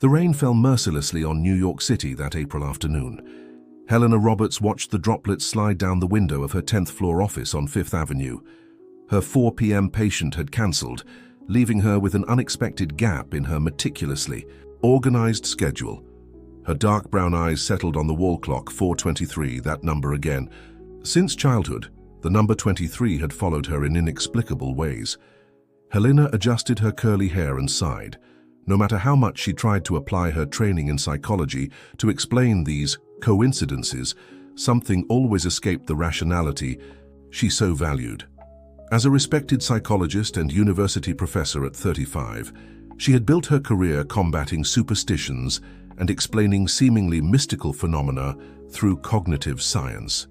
The rain fell mercilessly on New York City that April afternoon. Helena Roberts watched the droplets slide down the window of her 10th floor office on Fifth Avenue. Her 4 p.m. patient had cancelled, leaving her with an unexpected gap in her meticulously organized schedule. Her dark brown eyes settled on the wall clock, 4:23, that number again. Since childhood, the number 23 had followed her in inexplicable ways. Helena adjusted her curly hair and sighed. No matter how much she tried to apply her training in psychology to explain these coincidences, something always escaped the rationality she so valued. As a respected psychologist and university professor at 35, she had built her career combating superstitions and explaining seemingly mystical phenomena through cognitive science.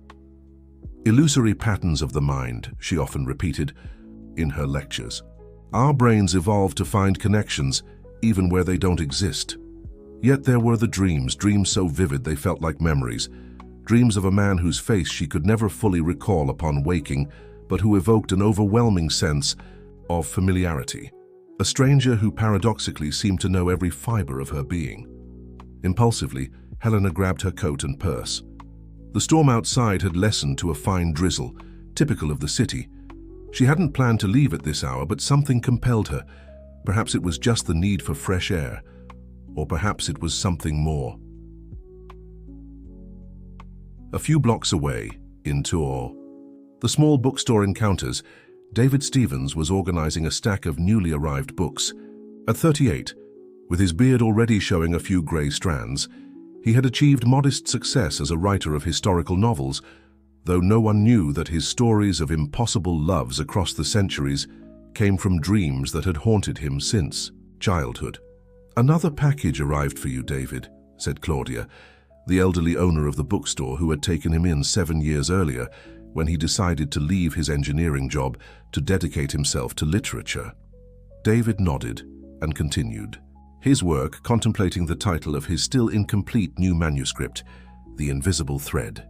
Illusory patterns of the mind, she often repeated in her lectures. Our brains evolved to find connections even where they don't exist. Yet there were the dreams so vivid they felt like memories. Dreams of a man whose face she could never fully recall upon waking, but who evoked an overwhelming sense of familiarity. A stranger who paradoxically seemed to know every fiber of her being. Impulsively, Helena grabbed her coat and purse. The storm outside had lessened to a fine drizzle, typical of the city. She hadn't planned to leave at this hour, but something compelled her. Perhaps it was just the need for fresh air, or perhaps it was something more. A few blocks away, in Tours, the small bookstore encounters, David Stevens was organizing a stack of newly arrived books. At 38, with his beard already showing a few gray strands, he had achieved modest success as a writer of historical novels, though no one knew that his stories of impossible loves across the centuries came from dreams that had haunted him since childhood. "Another package arrived for you, David," said Claudia, the elderly owner of the bookstore who had taken him in 7 years earlier when he decided to leave his engineering job to dedicate himself to literature. David nodded and continued his work, contemplating the title of his still incomplete new manuscript, The Invisible Thread.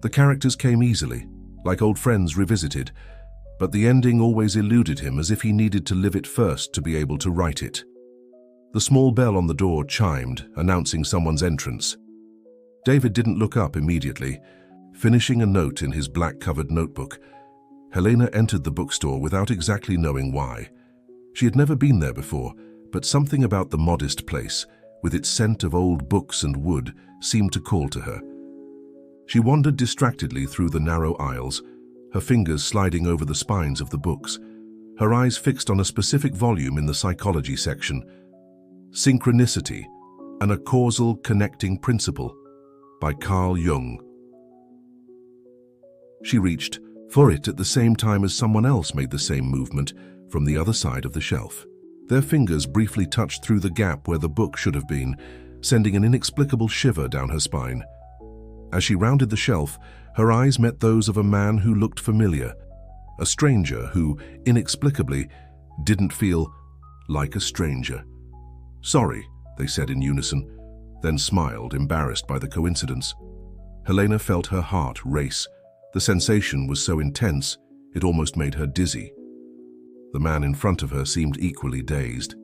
The characters came easily, like old friends revisited, but the ending always eluded him, as if he needed to live it first to be able to write it. The small bell on the door chimed, announcing someone's entrance. David didn't look up immediately, finishing a note in his black-covered notebook. Helena entered the bookstore without exactly knowing why. She had never been there before, but something about the modest place, with its scent of old books and wood, seemed to call to her. She wandered distractedly through the narrow aisles, her fingers sliding over the spines of the books, her eyes fixed on a specific volume in the psychology section. Synchronicity and a Causal Connecting Principle by Carl Jung. She reached for it at the same time as someone else made the same movement from the other side of the shelf. Their fingers briefly touched through the gap where the book should have been, sending an inexplicable shiver down her spine. As she rounded the shelf, her eyes met those of a man who looked familiar, a stranger who, inexplicably, didn't feel like a stranger. "Sorry," they said in unison, then smiled, embarrassed by the coincidence. Helena felt her heart race. The sensation was so intense, it almost made her dizzy. The man in front of her seemed equally dazed.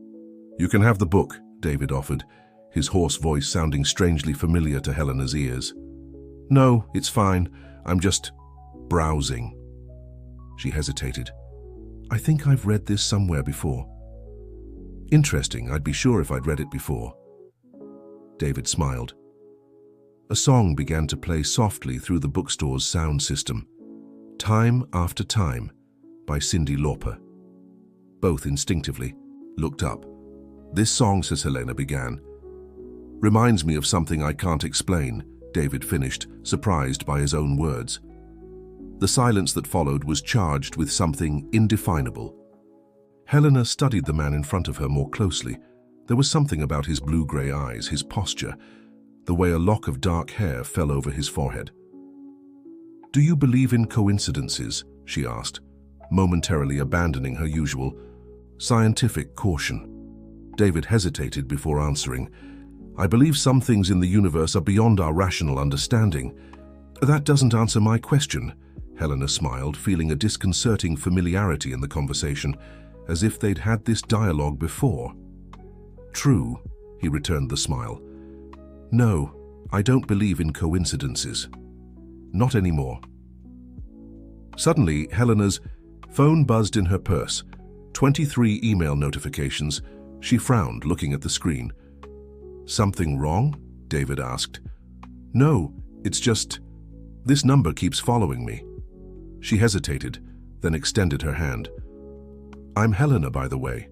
"You can have the book," David offered, his hoarse voice sounding strangely familiar to Helena's ears. "No, it's fine. I'm just browsing." She hesitated. "I think I've read this somewhere before." "Interesting. I'd be sure if I'd read it before." David smiled. A song began to play softly through the bookstore's sound system. Time After Time by Cyndi Lauper. Both instinctively looked up. "This song," says Helena, began, "reminds me of something I can't explain," David finished, surprised by his own words. The silence that followed was charged with something indefinable. Helena studied the man in front of her more closely. There was something about his blue-gray eyes, his posture, the way a lock of dark hair fell over his forehead. "Do you believe in coincidences?" she asked, momentarily abandoning her usual scientific caution. David hesitated before answering. "I believe some things in the universe are beyond our rational understanding." "That doesn't answer my question," Helena smiled, feeling a disconcerting familiarity in the conversation, as if they'd had this dialogue before. "True," He returned the smile. No, I don't believe in coincidences. Not anymore. Suddenly, Helena's phone buzzed in her purse. 23 email notifications. She frowned, looking at the screen. Something wrong? David asked. No, it's just, this number keeps following me. She hesitated, then extended her hand. I'm Helena, by the way.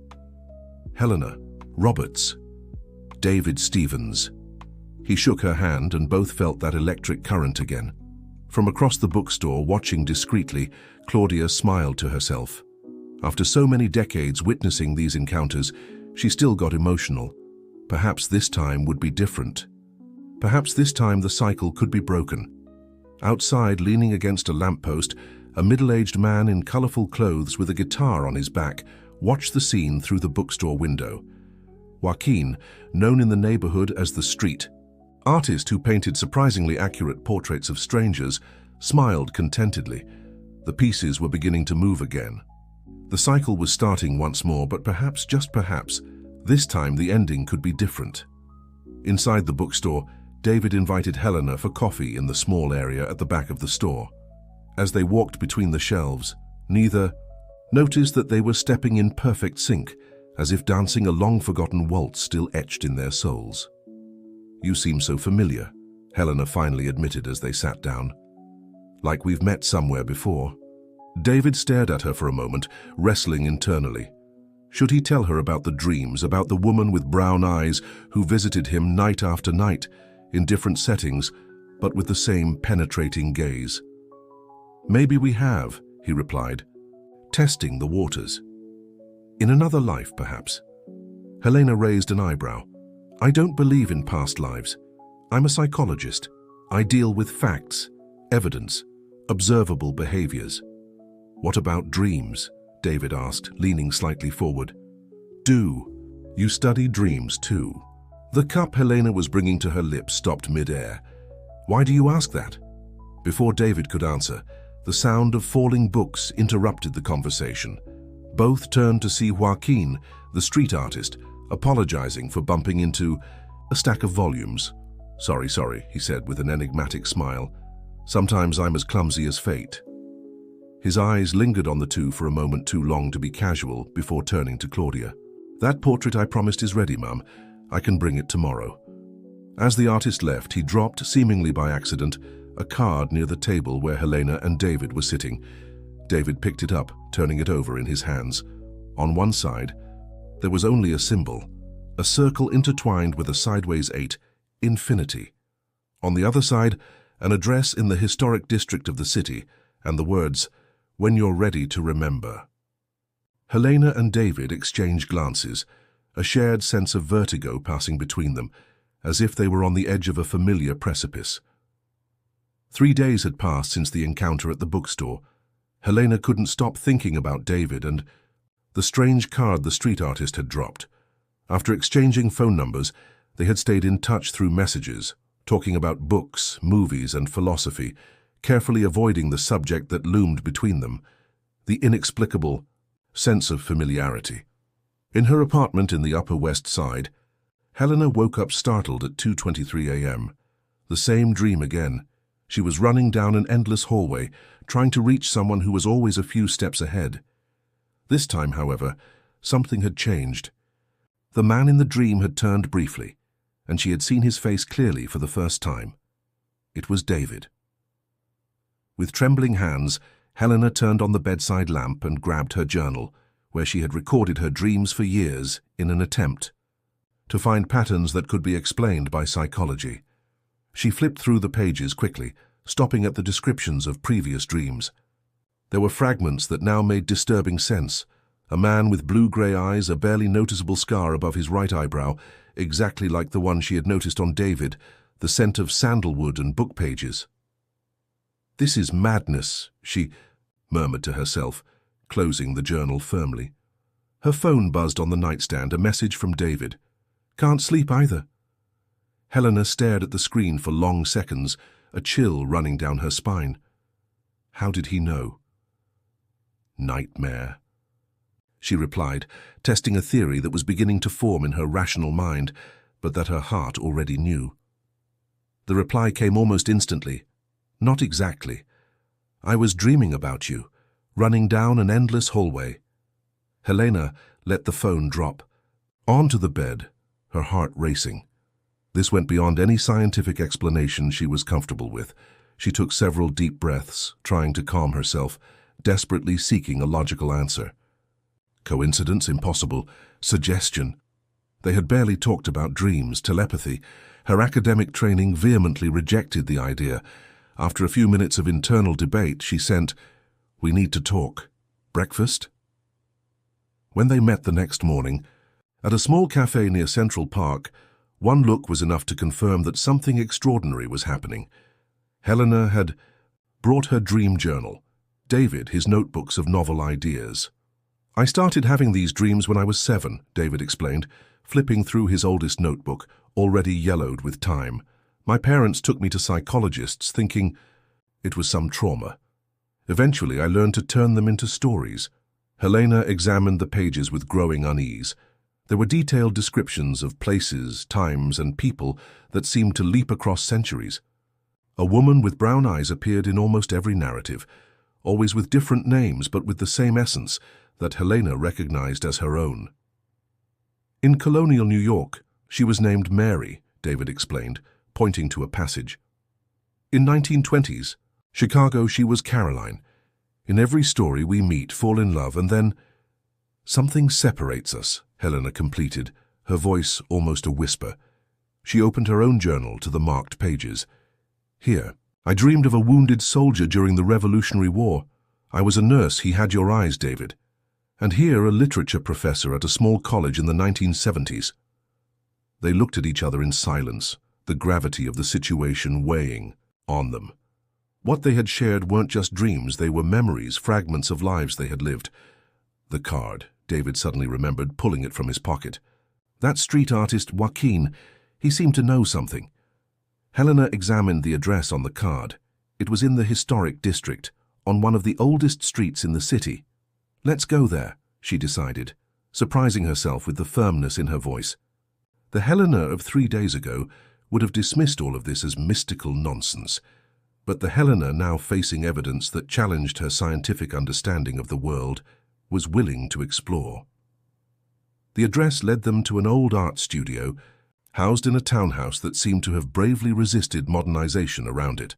Helena Roberts. David Stevens. He shook her hand and both felt that electric current again. From across the bookstore, watching discreetly, Claudia smiled to herself. After so many decades witnessing these encounters, she still got emotional. Perhaps this time would be different. Perhaps this time the cycle could be broken. Outside, leaning against a lamppost, a middle-aged man in colorful clothes with a guitar on his back watched the scene through the bookstore window. Joaquin, known in the neighborhood as the Street artist who painted surprisingly accurate portraits of strangers, smiled contentedly. The pieces were beginning to move again. The cycle was starting once more, but perhaps, just perhaps, this time the ending could be different. Inside the bookstore, David invited Helena for coffee in the small area at the back of the store. As they walked between the shelves, neither noticed that they were stepping in perfect sync, as if dancing a long-forgotten waltz still etched in their souls. You seem so familiar, Helena finally admitted as they sat down. Like we've met somewhere before. David stared at her for a moment, wrestling internally. Should he tell her about the dreams, about the woman with brown eyes who visited him night after night, in different settings, but with the same penetrating gaze? Maybe we have, he replied, testing the waters. In another life, perhaps. Helena raised an eyebrow. I don't believe in past lives. I'm a psychologist. I deal with facts, evidence, observable behaviors. What about dreams? David asked, leaning slightly forward. Do you study dreams too? The cup Helena was bringing to her lips stopped mid-air. Why do you ask that? Before David could answer, the sound of falling books interrupted the conversation. Both turned to see Joaquin, the street artist, apologizing for bumping into a stack of volumes. Sorry, he said with an enigmatic smile. Sometimes I'm as clumsy as fate. His eyes lingered on the two for a moment too long to be casual before turning to Claudia. That portrait I promised is ready, Mum. I can bring it tomorrow. As the artist left, he dropped, seemingly by accident, a card near the table where Helena and David were sitting. David picked it up, turning it over in his hands. On one side, there was only a symbol, a circle intertwined with a sideways 8, infinity. On the other side, an address in the historic district of the city, and the words, "When you're ready to remember." Helena and David exchanged glances, a shared sense of vertigo passing between them, as if they were on the edge of a familiar precipice. 3 days had passed since the encounter at the bookstore. Helena couldn't stop thinking about David and the strange card the street artist had dropped. After exchanging phone numbers, they had stayed in touch through messages, talking about books, movies, and philosophy, carefully avoiding the subject that loomed between them, the inexplicable sense of familiarity. In her apartment in the Upper West Side, Helena woke up startled at 2:23 a.m. The same dream again. She was running down an endless hallway, trying to reach someone who was always a few steps ahead. This time, however, something had changed. The man in the dream had turned briefly, and she had seen his face clearly for the first time. It was David. With trembling hands, Helena turned on the bedside lamp and grabbed her journal, where she had recorded her dreams for years in an attempt to find patterns that could be explained by psychology. She flipped through the pages quickly, stopping at the descriptions of previous dreams. There were fragments that now made disturbing sense. A man with blue-gray eyes, a barely noticeable scar above his right eyebrow, exactly like the one she had noticed on David, the scent of sandalwood and book pages. "This is madness," she murmured to herself, closing the journal firmly. Her phone buzzed on the nightstand, a message from David. "Can't sleep either." Helena stared at the screen for long seconds, a chill running down her spine. How did he know? "Nightmare," she replied, testing a theory that was beginning to form in her rational mind, but that her heart already knew. The reply came almost instantly. Not exactly. I was dreaming about you, running down an endless hallway. Helena let the phone drop. Onto the bed, her heart racing. This went beyond any scientific explanation she was comfortable with. She took several deep breaths, trying to calm herself, desperately seeking a logical answer. Coincidence? Impossible. Suggestion? They had barely talked about dreams, telepathy. Her academic training vehemently rejected the idea. After a few minutes of internal debate, she sent, "We need to talk. Breakfast?" When they met the next morning, at a small cafe near Central Park, one look was enough to confirm that something extraordinary was happening. Helena had brought her dream journal, David his notebooks of novel ideas. "I started having these dreams when I was 7, David explained, flipping through his oldest notebook, already yellowed with time. "My parents took me to psychologists, thinking it was some trauma. Eventually, I learned to turn them into stories." Helena examined the pages with growing unease. There were detailed descriptions of places, times, and people that seemed to leap across centuries. A woman with brown eyes appeared in almost every narrative, always with different names but with the same essence that Helena recognized as her own. "In colonial New York, she was named Mary," David explained, pointing to a passage. "In 1920s, Chicago, she was Caroline. In every story we meet, fall in love, and then something separates us," Helena completed, her voice almost a whisper. She opened her own journal to the marked pages. "Here, I dreamed of a wounded soldier during the Revolutionary War. I was a nurse, he had your eyes, David. And here, a literature professor at a small college in the 1970s. They looked at each other in silence, the gravity of the situation weighing on them. What they had shared weren't just dreams, they were memories, fragments of lives they had lived. The card, David suddenly remembered, pulling it from his pocket. That street artist, Joaquin, he seemed to know something. Helena examined the address on the card. It was in the historic district, on one of the oldest streets in the city. "Let's go there," she decided, surprising herself with the firmness in her voice. The Helena of 3 days ago would have dismissed all of this as mystical nonsense, but the Helena now facing evidence that challenged her scientific understanding of the world was willing to explore. The address led them to an old art studio, housed in a townhouse that seemed to have bravely resisted modernization around it.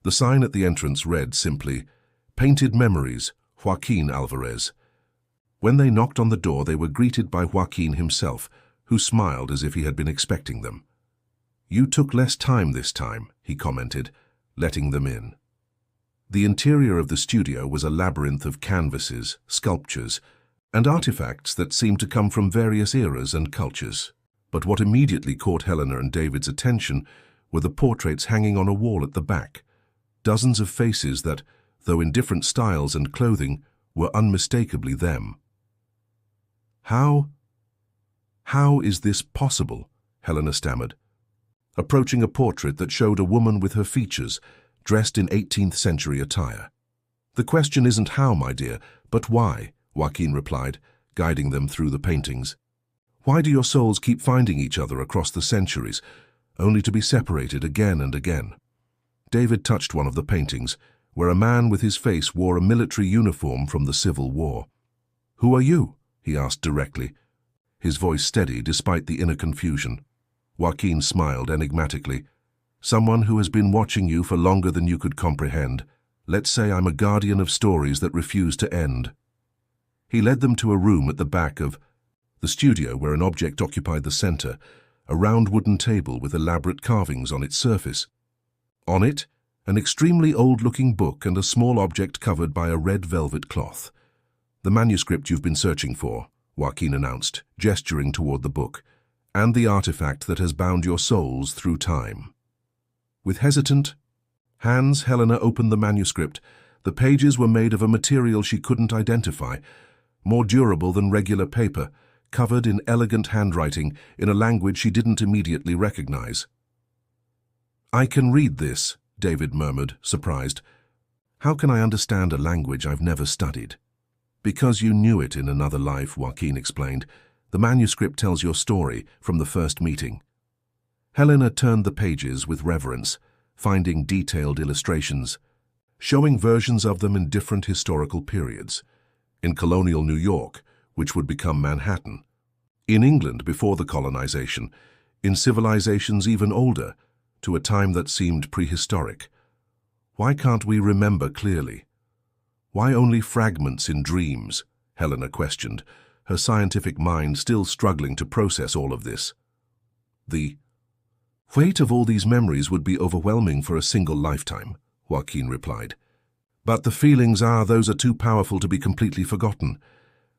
The sign at the entrance read simply, "Painted Memories, Joaquin Alvarez." When they knocked on the door, they were greeted by Joaquin himself, who smiled as if he had been expecting them. "You took less time this time," he commented, letting them in. The interior of the studio was a labyrinth of canvases, sculptures, and artifacts that seemed to come from various eras and cultures. But what immediately caught Helena and David's attention were the portraits hanging on a wall at the back, dozens of faces that, though in different styles and clothing, were unmistakably them. How is this possible?" Helena stammered, approaching a portrait that showed a woman with her features, dressed in 18th century attire. "The question isn't how, my dear, but why," Joaquin replied, guiding them through the paintings. "Why do your souls keep finding each other across the centuries, only to be separated again and again?" David touched one of the paintings, where a man with his face wore a military uniform from the Civil War. "Who are you?" he asked directly, his voice steady despite the inner confusion. Joaquin smiled enigmatically. "Someone who has been watching you for longer than you could comprehend. Let's say I'm a guardian of stories that refuse to end." He led them to a room at the back of the studio where an object occupied the center, a round wooden table with elaborate carvings on its surface. On it, an extremely old-looking book and a small object covered by a red velvet cloth. "The manuscript you've been searching for," Joaquin announced, gesturing toward the book, "and the artifact that has bound your souls through time." With hesitant hands, Helena opened the manuscript. The pages were made of a material she couldn't identify, more durable than regular paper, covered in elegant handwriting in a language she didn't immediately recognize. "I can read this," David murmured, surprised. "How can I understand a language I've never studied?" "Because you knew it in another life," Joaquin explained. "The manuscript tells your story from the first meeting, Helena turned the pages with reverence, finding detailed illustrations, showing versions of them in different historical periods. In colonial New York, which would become Manhattan. In England before the colonization. In civilizations even older, to a time that seemed prehistoric. Why can't we remember clearly? Why only fragments in dreams? Helena questioned, her scientific mind still struggling to process all of this. The weight of all these memories would be overwhelming for a single lifetime, Joaquin replied. But the feelings those are too powerful to be completely forgotten.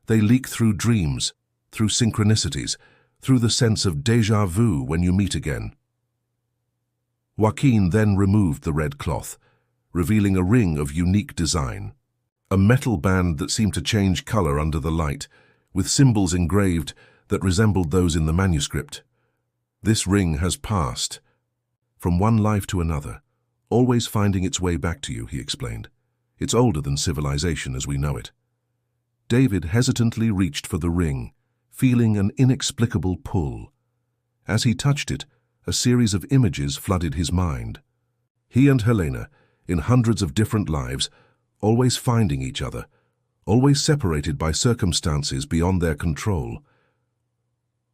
They leak through dreams, through synchronicities, through the sense of déjà vu when you meet again. Joaquin then removed the red cloth, revealing a ring of unique design. A metal band that seemed to change color under the light, with symbols engraved that resembled those in the manuscript. This ring has passed, from one life to another, always finding its way back to you, he explained. It's older than civilization as we know it. David hesitantly reached for the ring, feeling an inexplicable pull. As he touched it, a series of images flooded his mind. He and Helena, in hundreds of different lives, always finding each other, always separated by circumstances beyond their control.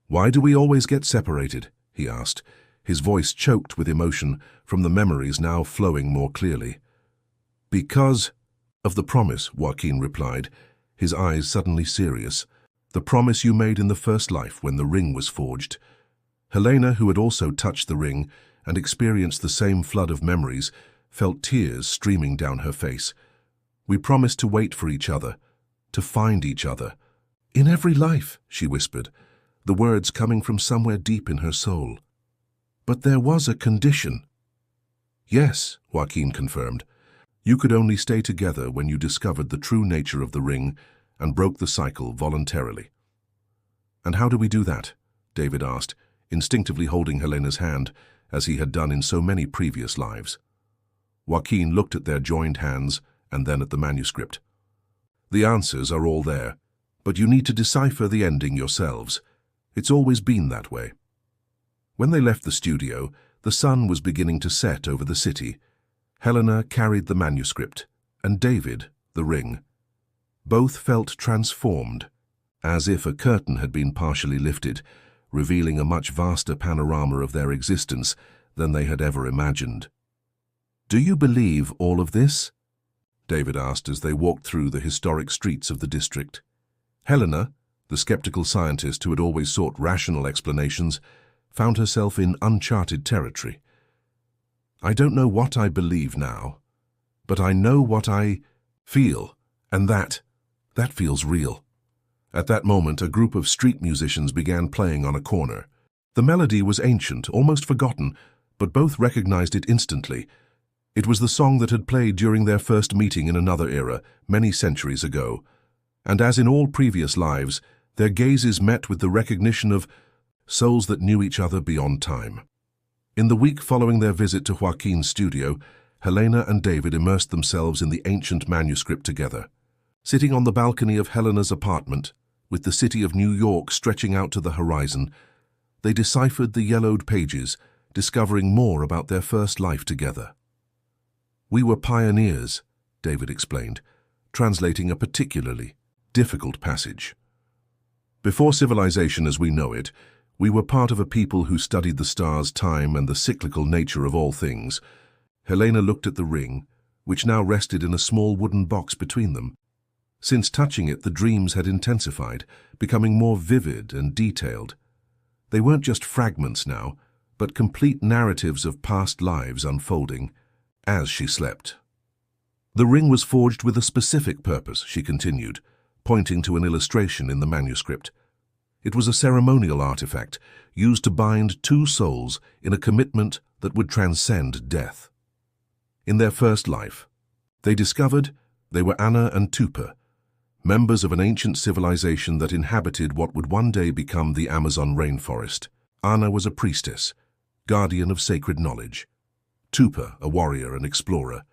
Why do we always get separated? He asked, his voice choked with emotion from the memories now flowing more clearly. Because of the promise, Joaquin replied, his eyes suddenly serious. The promise you made in the first life when the ring was forged. Helena, who had also touched the ring and experienced the same flood of memories, felt tears streaming down her face. We promised to wait for each other, to find each other. In every life, she whispered, the words coming from somewhere deep in her soul. But there was a condition. Yes, Joaquin confirmed. You could only stay together when you discovered the true nature of the ring and broke the cycle voluntarily. And how do we do that? David asked, instinctively holding Helena's hand, as he had done in so many previous lives. Joaquin looked at their joined hands and then at the manuscript. The answers are all there, but you need to decipher the ending yourselves. It's always been that way. When they left the studio, the sun was beginning to set over the city. Helena carried the manuscript, and David, the ring. Both felt transformed, as if a curtain had been partially lifted, revealing a much vaster panorama of their existence than they had ever imagined. Do you believe all of this? David asked as they walked through the historic streets of the district. Helena, the skeptical scientist who had always sought rational explanations, found herself in uncharted territory. I don't know what I believe now, but I know what I feel, and that feels real. At that moment, a group of street musicians began playing on a corner. The melody was ancient, almost forgotten, but both recognized it instantly. It was the song that had played during their first meeting in another era, many centuries ago. And as in all previous lives, their gazes met with the recognition of souls that knew each other beyond time. In the week following their visit to Joaquin's studio, Helena and David immersed themselves in the ancient manuscript together. Sitting on the balcony of Helena's apartment, with the city of New York stretching out to the horizon, they deciphered the yellowed pages, discovering more about their first life together. We were pioneers, David explained, translating a particularly difficult passage. Before civilization as we know it, we were part of a people who studied the stars' time and the cyclical nature of all things. Helena looked at the ring, which now rested in a small wooden box between them. Since touching it, the dreams had intensified, becoming more vivid and detailed. They weren't just fragments now, but complete narratives of past lives unfolding as she slept. The ring was forged with a specific purpose, she continued, pointing to an illustration in the manuscript. It was a ceremonial artifact used to bind two souls in a commitment that would transcend death. In their first life, they discovered they were Anna and Tupa, members of an ancient civilization that inhabited what would one day become the Amazon rainforest. Anna was a priestess, guardian of sacred knowledge. Tupa, a warrior and explorer.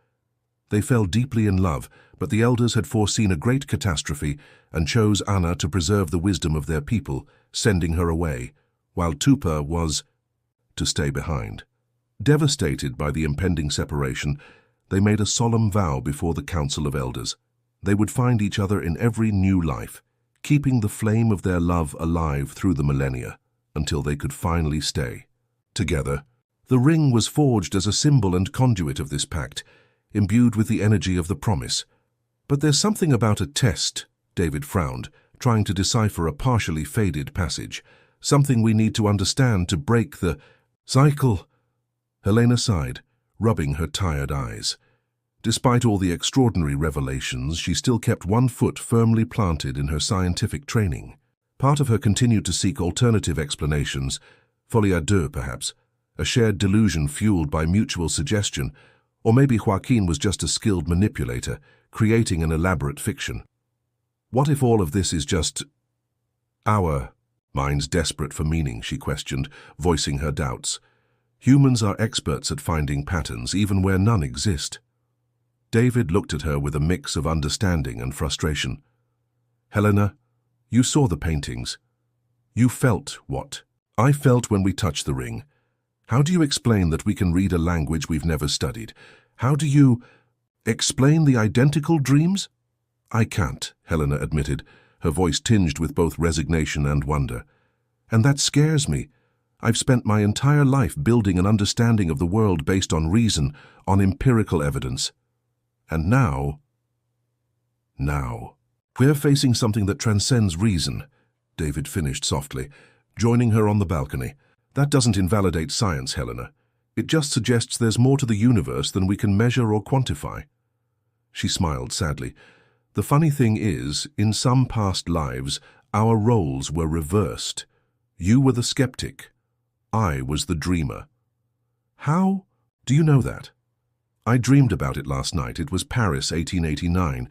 They fell deeply in love, but the elders had foreseen a great catastrophe and chose Anna to preserve the wisdom of their people, sending her away, while Tupa was to stay behind. Devastated by the impending separation, they made a solemn vow before the Council of Elders. They would find each other in every new life, keeping the flame of their love alive through the millennia, until they could finally stay together. The ring was forged as a symbol and conduit of this pact, imbued with the energy of the promise. But there's something about a test, David frowned, trying to decipher a partially faded passage. Something we need to understand to break the cycle. Helena sighed, rubbing her tired eyes. Despite all the extraordinary revelations, she still kept one foot firmly planted in her scientific training. Part of her continued to seek alternative explanations, folie à deux perhaps, a shared delusion fueled by mutual suggestion, or maybe Joaquin was just a skilled manipulator, creating an elaborate fiction. What if all of this is just our minds desperate for meaning, she questioned, voicing her doubts. Humans are experts at finding patterns, even where none exist. David looked at her with a mix of understanding and frustration. Helena, you saw the paintings. You felt what I felt when we touched the ring. How do you explain that we can read a language we've never studied? How do you explain the identical dreams? I can't, Helena admitted, her voice tinged with both resignation and wonder. And that scares me. I've spent my entire life building an understanding of the world based on reason, on empirical evidence. And now, we're facing something that transcends reason, David finished softly, joining her on the balcony. That doesn't invalidate science, Helena. It just suggests there's more to the universe than we can measure or quantify. She smiled sadly. The funny thing is, in some past lives, our roles were reversed. You were the skeptic. I was the dreamer. How do you know that? I dreamed about it last night. It was Paris, 1889.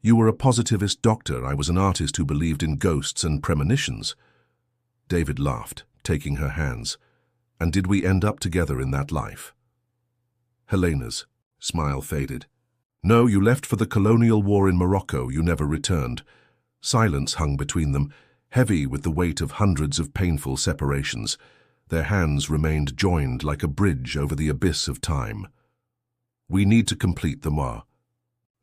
You were a positivist doctor. I was an artist who believed in ghosts and premonitions. David laughed, taking her hands. And did we end up together in that life? Helena's smile faded. No, you left for the colonial war in Morocco. You never returned. Silence hung between them, heavy with the weight of hundreds of painful separations. Their hands remained joined like a bridge over the abyss of time. We need to complete the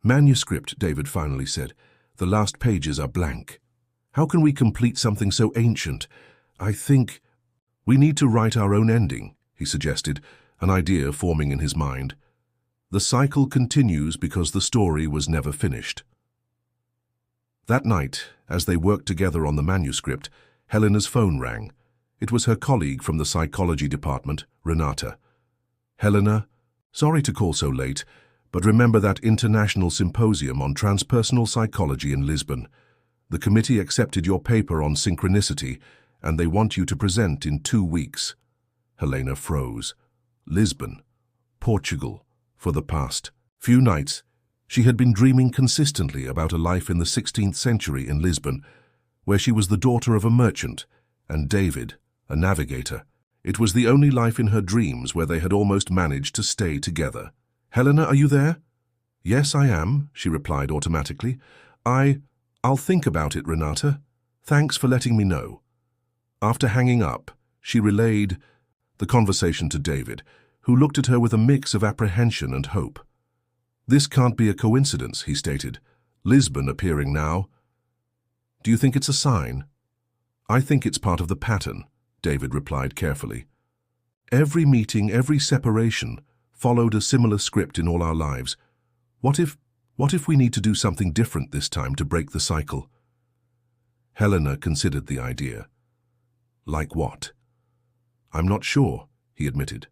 manuscript, David finally said. The last pages are blank. How can we complete something so ancient? I think we need to write our own ending, he suggested, an idea forming in his mind. The cycle continues because the story was never finished. That night, as they worked together on the manuscript, Helena's phone rang. It was her colleague from the psychology department, Renata. Helena, sorry to call so late, but remember that international symposium on transpersonal psychology in Lisbon. The committee accepted your paper on synchronicity, and they want you to present in 2 weeks. Helena froze. Lisbon, Portugal. For the past few nights, she had been dreaming consistently about a life in the 16th century in Lisbon, where she was the daughter of a merchant, and David, a navigator. It was the only life in her dreams where they had almost managed to stay together. Helena, are you there? Yes, I am, she replied automatically. I'll think about it, Renata. Thanks for letting me know. After hanging up, she relayed the conversation to David, who looked at her with a mix of apprehension and hope. This can't be a coincidence, he stated. Lisbon appearing now. Do you think it's a sign? I think it's part of the pattern, David replied carefully. Every meeting, every separation, followed a similar script in all our lives. What if we need to do something different this time to break the cycle? Helena considered the idea. Like what? I'm not sure, he admitted,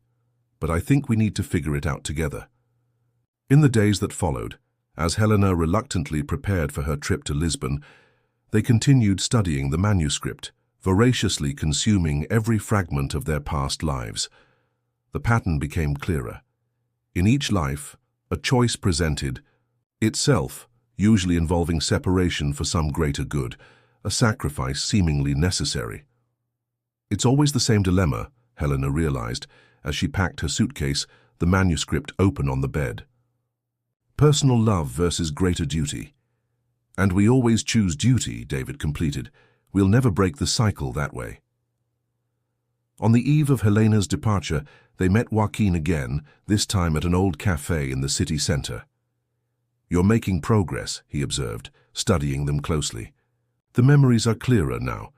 but I think we need to figure it out together. In the days that followed, as Helena reluctantly prepared for her trip to Lisbon, they continued studying the manuscript, voraciously consuming every fragment of their past lives. The pattern became clearer. In each life, a choice presented, itself usually involving separation for some greater good, a sacrifice seemingly necessary. It's always the same dilemma, Helena realized, as she packed her suitcase, the manuscript open on the bed. Personal love versus greater duty. And we always choose duty, David completed. We'll never break the cycle that way. On the eve of Helena's departure, they met Joaquin again, this time at an old cafe in the city center. "You're making progress," he observed, studying them closely. "The memories are clearer now.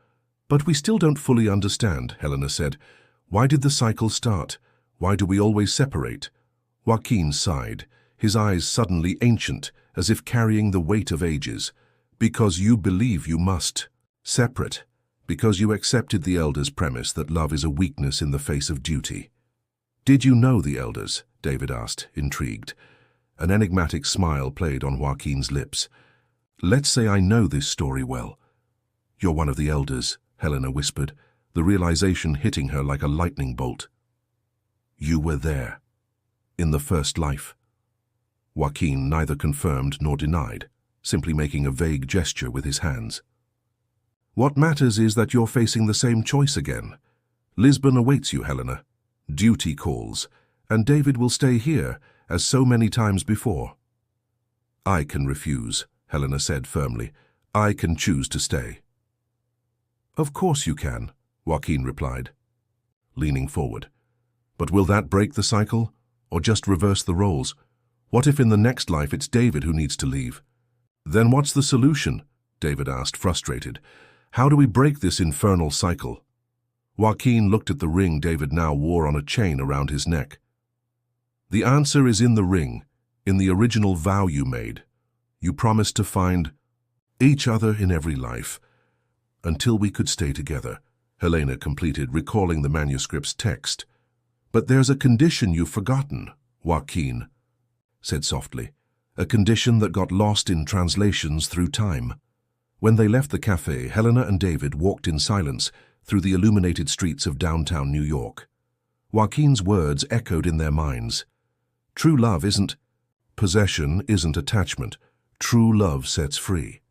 But we still don't fully understand," Helena said. "Why did the cycle start? Why do we always separate?" Joaquin sighed, his eyes suddenly ancient, as if carrying the weight of ages. "Because you believe you must. Separate. Because you accepted the elders' premise that love is a weakness in the face of duty." "Did you know the elders?" David asked, intrigued. An enigmatic smile played on Joaquin's lips. "Let's say I know this story well." "You're one of the elders," Helena whispered, the realization hitting her like a lightning bolt. "You were there. In the first life." Joaquin neither confirmed nor denied, simply making a vague gesture with his hands. "What matters is that you're facing the same choice again. Lisbon awaits you, Helena. Duty calls, and David will stay here, as so many times before." "I can refuse," Helena said firmly. "I can choose to stay." "Of course you can," Joaquin replied, leaning forward. "But will that break the cycle, or just reverse the roles? What if in the next life it's David who needs to leave?" "Then what's the solution?" David asked, frustrated. "How do we break this infernal cycle?" Joaquin looked at the ring David now wore on a chain around his neck. "The answer is in the ring, in the original vow you made. You promised to find each other in every life, until we could stay together," Helena completed, recalling the manuscript's text. "But there's a condition you've forgotten," Joaquin said softly, "a condition that got lost in translations through time." When they left the cafe, Helena and David walked in silence through the illuminated streets of downtown New York. Joaquin's words echoed in their minds. "True love isn't possession, isn't attachment. True love sets free."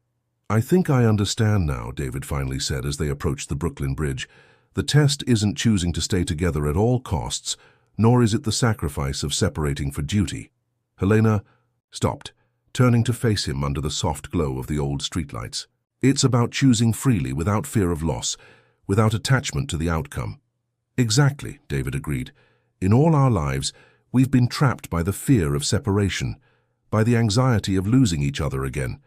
"I think I understand now," David finally said as they approached the Brooklyn Bridge. "The test isn't choosing to stay together at all costs, nor is it the sacrifice of separating for duty." Helena stopped, turning to face him under the soft glow of the old streetlights. "It's about choosing freely without fear of loss, without attachment to the outcome." "Exactly," David agreed. "In all our lives, we've been trapped by the fear of separation, by the anxiety of losing each other again.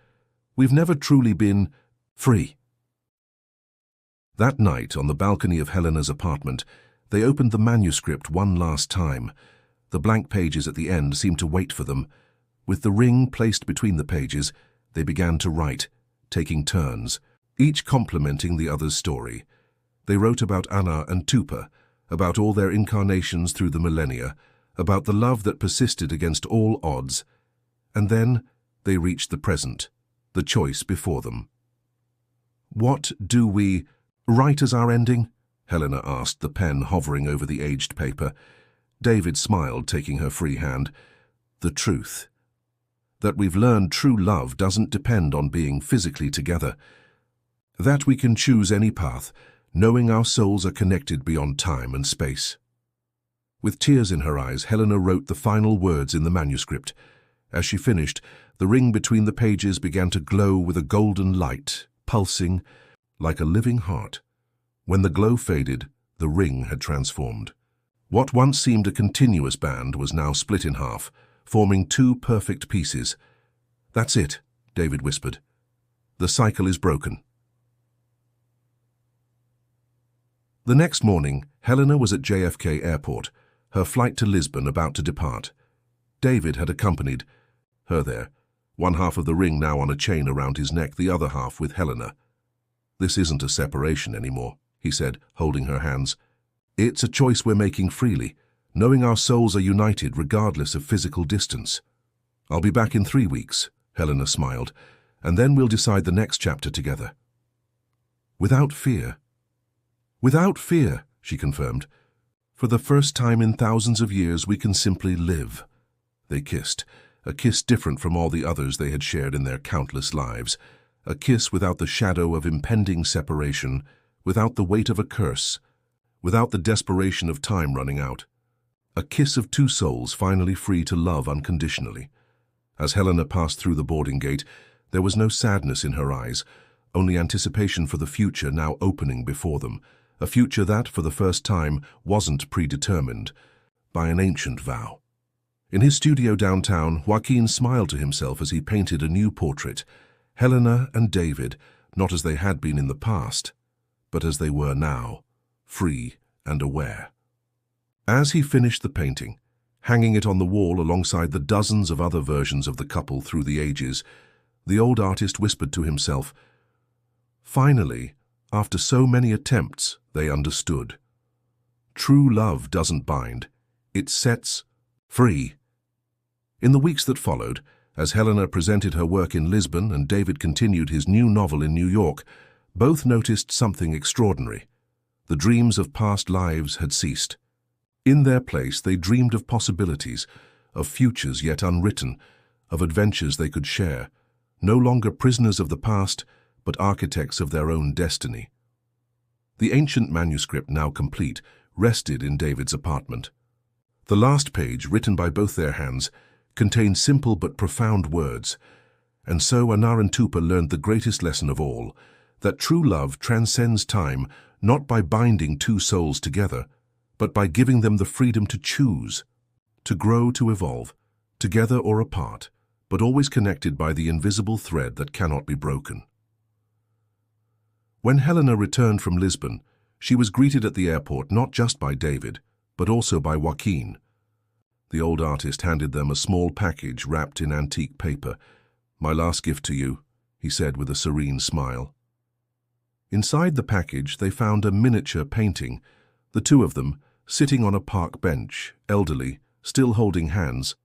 We've never truly been free." That night, on the balcony of Helena's apartment, they opened the manuscript one last time. The blank pages at the end seemed to wait for them. With the ring placed between the pages, they began to write, taking turns, each complementing the other's story. They wrote about Anna and Tupa, about all their incarnations through the millennia, about the love that persisted against all odds. And then they reached the present, the choice before them. "What do we write as our ending?" Helena asked, the pen hovering over the aged paper. David smiled, taking her free hand. "The truth. That we've learned true love doesn't depend on being physically together. That we can choose any path, knowing our souls are connected beyond time and space." With tears in her eyes, Helena wrote the final words in the manuscript. As she finished, the ring between the pages began to glow with a golden light, pulsing like a living heart. When the glow faded, the ring had transformed. What once seemed a continuous band was now split in half, forming two perfect pieces. "That's it," David whispered. "The cycle is broken." The next morning, Helena was at JFK Airport, her flight to Lisbon about to depart. David had accompanied her there, one half of the ring now on a chain around his neck, the other half with Helena. "This isn't a separation anymore," he said, holding her hands. "It's a choice we're making freely, knowing our souls are united regardless of physical distance." "I'll be back in 3 weeks," Helena smiled, "and then we'll decide the next chapter together." "Without fear." "Without fear," she confirmed. "For the first time in thousands of years, we can simply live." They kissed, a kiss different from all the others they had shared in their countless lives, a kiss without the shadow of impending separation, without the weight of a curse, without the desperation of time running out. A kiss of two souls finally free to love unconditionally. As Helena passed through the boarding gate, there was no sadness in her eyes, only anticipation for the future now opening before them, a future that, for the first time, wasn't predetermined by an ancient vow. In his studio downtown, Joaquin smiled to himself as he painted a new portrait, Helena and David, not as they had been in the past, but as they were now, free and aware. As he finished the painting, hanging it on the wall alongside the dozens of other versions of the couple through the ages, the old artist whispered to himself, "Finally, after so many attempts, they understood. True love doesn't bind, it sets free." In the weeks that followed, as Helena presented her work in Lisbon and David continued his new novel in New York, both noticed something extraordinary. The dreams of past lives had ceased. In their place, they dreamed of possibilities, of futures yet unwritten, of adventures they could share, no longer prisoners of the past, but architects of their own destiny. The ancient manuscript, now complete, rested in David's apartment. The last page, written by both their hands, contained simple but profound words, and so Anarantupa learned the greatest lesson of all, that true love transcends time not by binding two souls together, but by giving them the freedom to choose, to grow, to evolve, together or apart, but always connected by the invisible thread that cannot be broken. When Helena returned from Lisbon, she was greeted at the airport not just by David, but also by Joaquin. The old artist handed them a small package wrapped in antique paper. "My last gift to you," he said with a serene smile. Inside the package, they found a miniature painting, the two of them sitting on a park bench, elderly, still holding hands,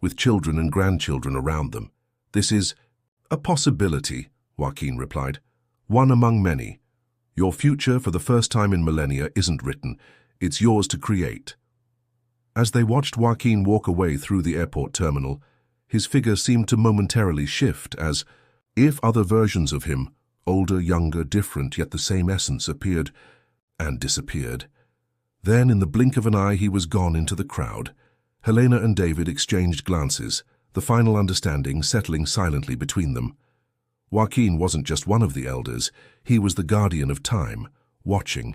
with children and grandchildren around them. "This is a possibility," Joaquin replied. "One among many. Your future, for the first time in millennia, isn't written. It's yours to create." As they watched Joaquin walk away through the airport terminal, his figure seemed to momentarily shift as, if other versions of him, older, younger, different, yet the same essence, appeared and disappeared. Then, in the blink of an eye, he was gone into the crowd. Helena and David exchanged glances, the final understanding settling silently between them. Joaquin wasn't just one of the elders, he was the guardian of time, watching,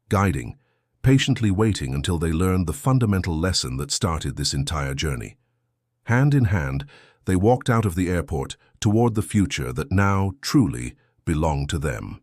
guiding, patiently waiting until they learned the fundamental lesson that started this entire journey. Hand in hand, they walked out of the airport toward the future that now, truly, belonged to them.